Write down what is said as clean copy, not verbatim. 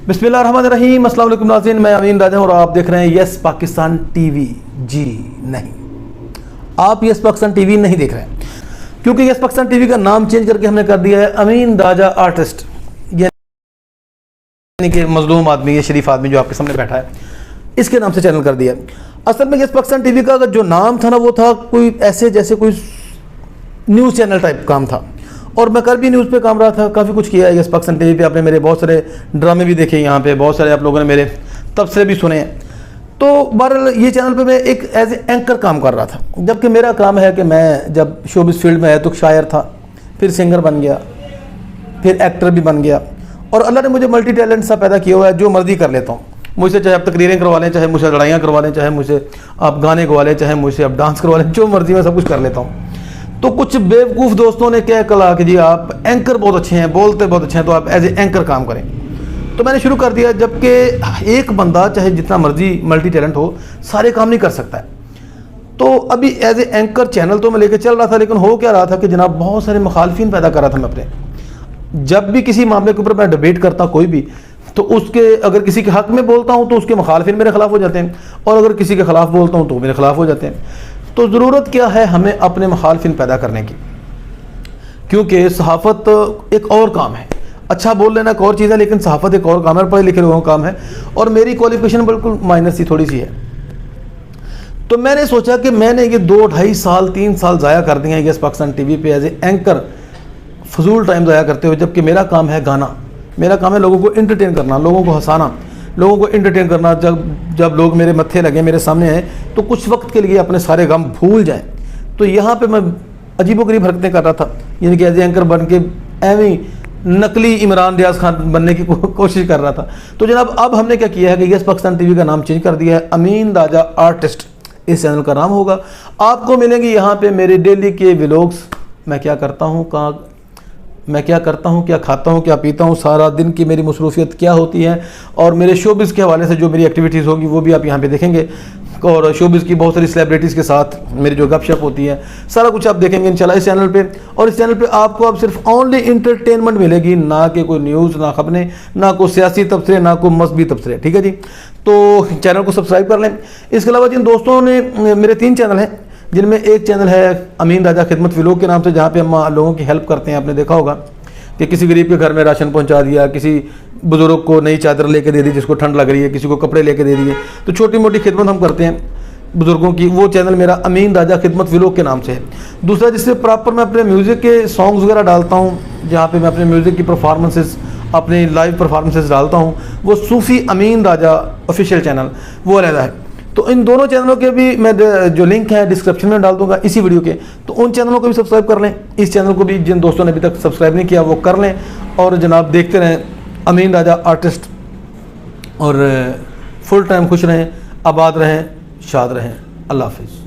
बिस्मिल्लाहिर्रहमानिर्रहीम। अस्सलाम वालेकुम नाज़रीन, मैं अमीन राजा और आप देख रहे हैं यस पाकिस्तान टीवी। जी नहीं, आप यस पाकिस्तान टीवी नहीं देख रहे हैं, क्योंकि यस पाकिस्तान टीवी का नाम चेंज करके हमने कर दिया है अमीन राजा आर्टिस्ट, यानी कि मजलूम आदमी, ये शरीफ आदमी जो आपके सामने बैठा है, इसके नाम से चैनल कर दिया। असल में यस पाकिस्तान टीवी का जो नाम था ना, वो था कोई ऐसे जैसे कोई न्यूज़ चैनल टाइप काम था, और मैं कल भी न्यूज़ पे काम रहा था, काफ़ी कुछ किया है यस पाकिस्तान टीवी पे। आपने मेरे बहुत सारे ड्रामे भी देखे, यहाँ पे बहुत सारे आप लोगों ने मेरे तबसरे भी सुने हैं। तो बहरहाल ये चैनल पे मैं एक एज ए एंकर काम कर रहा था, जबकि मेरा काम है कि मैं जब शोबिस फील्ड में है तो शायर था, फिर सिंगर बन गया, फिर एक्टर भी बन गया, और अल्लाह ने मुझे मल्टी टैलेंट सा पैदा किया हुआ है, जो मर्जी कर लेता हूँ। मुझसे चाहे आप तकरीरें करवा लें, चाहे मुझसे लड़ाइयाँ करवा लें, चाहे मुझसे आप गाने गवा लें, चाहे मुझसे आप डांस करवा लें, जो मर्जी मैं सब कुछ कर लेता हूँ। तो कुछ बेवकूफ़ दोस्तों ने क्या कहा कि जी आप एंकर बहुत अच्छे हैं, बोलते बहुत अच्छे हैं, तो आप एज ए एंकर काम करें। तो मैंने शुरू कर दिया, जबकि एक बंदा चाहे जितना मर्जी मल्टी टैलेंट हो, सारे काम नहीं कर सकता है। तो अभी एज ए एंकर चैनल तो मैं लेके चल रहा था, लेकिन हो क्या रहा था कि जनाब बहुत सारे मुखालफिन पैदा कर रहा था मैं अपने। जब भी किसी मामले के ऊपर मैं डिबेट करता कोई भी, तो उसके अगर किसी के हक़ में बोलता हूँ तो उसके मुखालफिन मेरे खिलाफ हो जाते हैं, और अगर किसी के खिलाफ बोलता हूँ तो मेरे खिलाफ हो जाते हैं। तो ज़रूरत क्या है हमें अपने मुखालफिन पैदा करने की, क्योंकि सहाफ़त एक और काम है, अच्छा बोल लेना एक और चीज़ है, लेकिन सहाफ़त एक और काम है, पढ़े लिखे लोगों का काम है, और मेरी क्वालिफिकेशन बिल्कुल माइनस सी थोड़ी सी है। तो मैंने सोचा कि मैंने ये 2-2.5 साल 3 साल ज़ाया कर दिए हैं यस पाकिस्तान टीवी पे एज ए एंकर, फजूल टाइम ज़ाया करते हुए, जबकि मेरा काम है गाना, मेरा काम है लोगों को इंटरटेन करना, लोगों को हंसाना, लोगों को इंटरटेन करना। जब लोग मेरे मत्थे लगे, मेरे सामने हैं, तो कुछ वक्त के लिए अपने सारे गम भूल जाएं। तो यहाँ पे मैं अजीबोगरीब हरकतें कर रहा था, यानी कि एज एंकर बन के एवं नकली इमरान रियाज खान बनने की कोशिश कर रहा था। तो जनाब अब हमने क्या किया है कि यस पाकिस्तान टीवी का नाम चेंज कर दिया है, अमीन राजा आर्टिस्ट इस चैनल का नाम होगा। आपको मिलेंगे यहाँ पे मेरे डेली के व्लॉग्स, मैं क्या करता हूँ, क्या खाता हूँ, क्या पीता हूँ, सारा दिन की मेरी मसरूफियत क्या होती है, और मेरे शोबिज़ के हवाले से जो मेरी एक्टिविटीज़ होगी वो भी आप यहाँ पे देखेंगे, और शोबिज़ की बहुत सारी सेलिब्रिटीज़ के साथ मेरी जो गपशप होती है, सारा कुछ आप देखेंगे इंशाल्लाह इस चैनल पे। और इस चैनल पे आपको अब सिर्फ ओनली इंटरटेनमेंट मिलेगी, ना कि कोई न्यूज़, ना खबरें, ना कोई सियासी तबसरे, ना कोई मजहबी तबसरे, ठीक है जी। तो चैनल को सब्सक्राइब कर लें। इसके अलावा जिन दोस्तों ने, मेरे 3 चैनल हैं, जिनमें एक चैनल है अमीन राजा खिदमत व्लॉग के नाम से, जहाँ पर हम लोगों की हेल्प करते हैं। आपने देखा होगा कि किसी गरीब के घर में राशन पहुंचा दिया, किसी बुजुर्ग को नई चादर लेके दे दी जिसको ठंड लग रही है, किसी को कपड़े लेके दे दिए, तो छोटी मोटी खिदमत हम करते हैं बुजुर्गों की। वो चैनल मेरा अमीन राजा खिदमत व्लॉग के नाम से है। दूसरा, जिससे प्रॉपर मैं अपने म्यूज़िक के सॉन्ग्स वगैरह डालता हूँ, जहाँ पे मैं अपने म्यूज़िक की परफॉर्मेंसेस, अपनी लाइव परफॉर्मेंसेस डालता हूँ, वो सूफ़ी अमीन राजा ऑफिशियल चैनल, वो अलग है। तो इन दोनों चैनलों के भी मैं जो लिंक है डिस्क्रिप्शन में डाल दूंगा इसी वीडियो के, तो उन चैनलों को भी सब्सक्राइब कर लें। इस चैनल को भी जिन दोस्तों ने अभी तक सब्सक्राइब नहीं किया वो कर लें, और जनाब देखते रहें अमीन राजा आर्टिस्ट, और फुल टाइम खुश रहें, आबाद रहें, शाद रहें। अल्लाह हाफिज़।